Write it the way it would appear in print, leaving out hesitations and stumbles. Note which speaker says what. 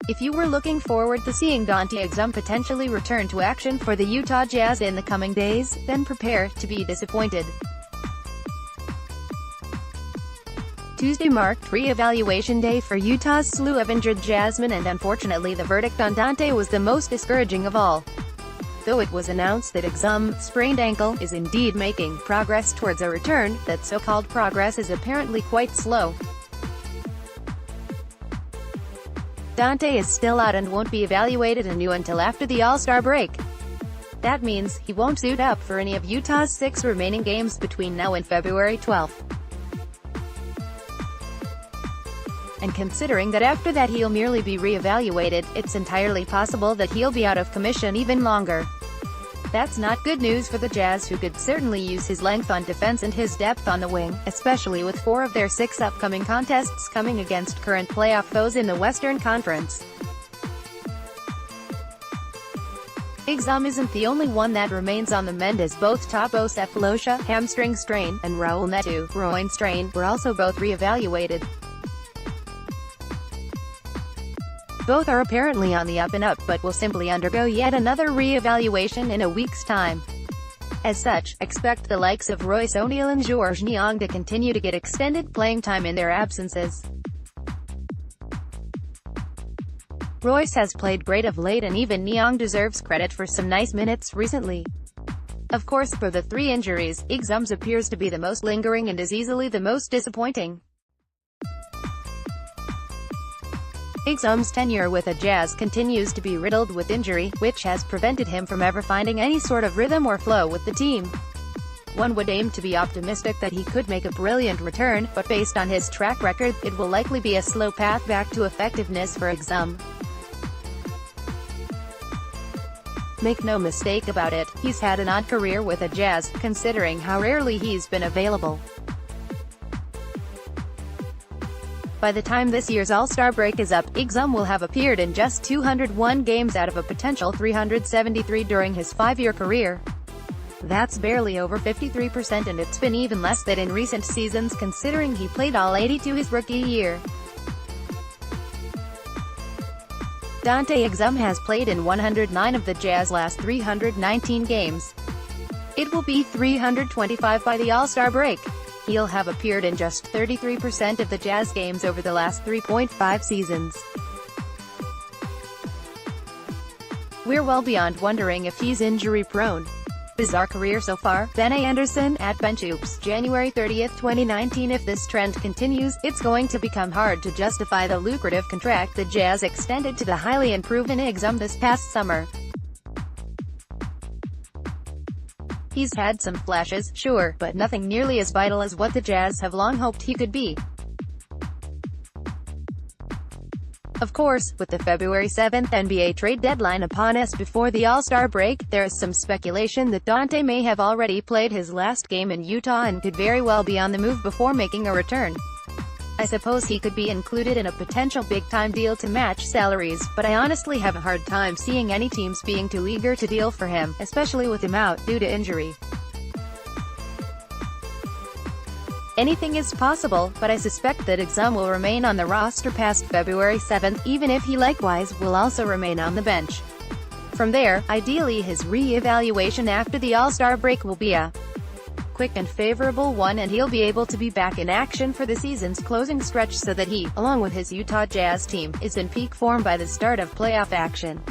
Speaker 1: If you were looking forward to seeing Dante Exum potentially return to action for the Utah Jazz in the coming days, then prepare to be disappointed. Tuesday marked re-evaluation day for Utah's slew of injured Jazzmen, and unfortunately the verdict on Dante was the most discouraging of all. Though it was announced that Exum's sprained ankle is indeed making progress towards a return, that so-called progress is apparently quite slow. Dante is still out and won't be evaluated anew until after the All-Star break. That means he won't suit up for any of Utah's 6 remaining games between now and February 12. And considering that after that he'll merely be re-evaluated, it's entirely possible that he'll be out of commission even longer. That's not good news for the Jazz, who could certainly use his length on defense and his depth on the wing, especially with 4 of their 6 upcoming contests coming against current playoff foes in the Western Conference. Exum isn't the only one that remains on the mend, as both Thabo Sefolosha, hamstring strain, and Raul Neto, groin strain, were also both re-evaluated. Both are apparently on the up and up, but will simply undergo yet another re-evaluation in a week's time. As such, expect the likes of Royce O'Neal and Georges Niang to continue to get extended playing time in their absences. Royce has played great of late, and even Niang deserves credit for some nice minutes recently. Of course, for the 3 injuries, Exum's appears to be the most lingering and is easily the most disappointing. Exum's tenure with the Jazz continues to be riddled with injury, which has prevented him from ever finding any sort of rhythm or flow with the team. One would aim to be optimistic that he could make a brilliant return, but based on his track record, it will likely be a slow path back to effectiveness for Exum. Make no mistake about it, he's had an odd career with the Jazz, considering how rarely he's been available. By the time this year's All-Star break is up, Exum will have appeared in just 201 games out of a potential 373 during his 5-year career. That's barely over 53%, and it's been even less than in recent seasons, considering he played all 82 his rookie year. Dante Exum has played in 109 of the Jazz's last 319 games. It will be 325 by the All-Star break. He'll have appeared in just 33% of the Jazz games over the last 3.5 seasons. We're well beyond wondering if he's injury-prone. Bizarre career so far. Ben A. Anderson, at BenchOops, January 30, 2019. If this trend continues, it's going to become hard to justify the lucrative contract the Jazz extended to the highly improved Exum this past summer. He's had some flashes, sure, but nothing nearly as vital as what the Jazz have long hoped he could be. Of course, with the February 7th NBA trade deadline upon us before the All-Star break, there is some speculation that Dante may have already played his last game in Utah and could very well be on the move before making a return. I suppose he could be included in a potential big-time deal to match salaries, but I honestly have a hard time seeing any teams being too eager to deal for him, especially with him out due to injury. Anything is possible, but I suspect that Exum will remain on the roster past February 7th, even if he likewise will also remain on the bench. From there, ideally his re-evaluation after the All-Star break will be a quick and favorable one, and he'll be able to be back in action for the season's closing stretch so that he, along with his Utah Jazz team, is in peak form by the start of playoff action.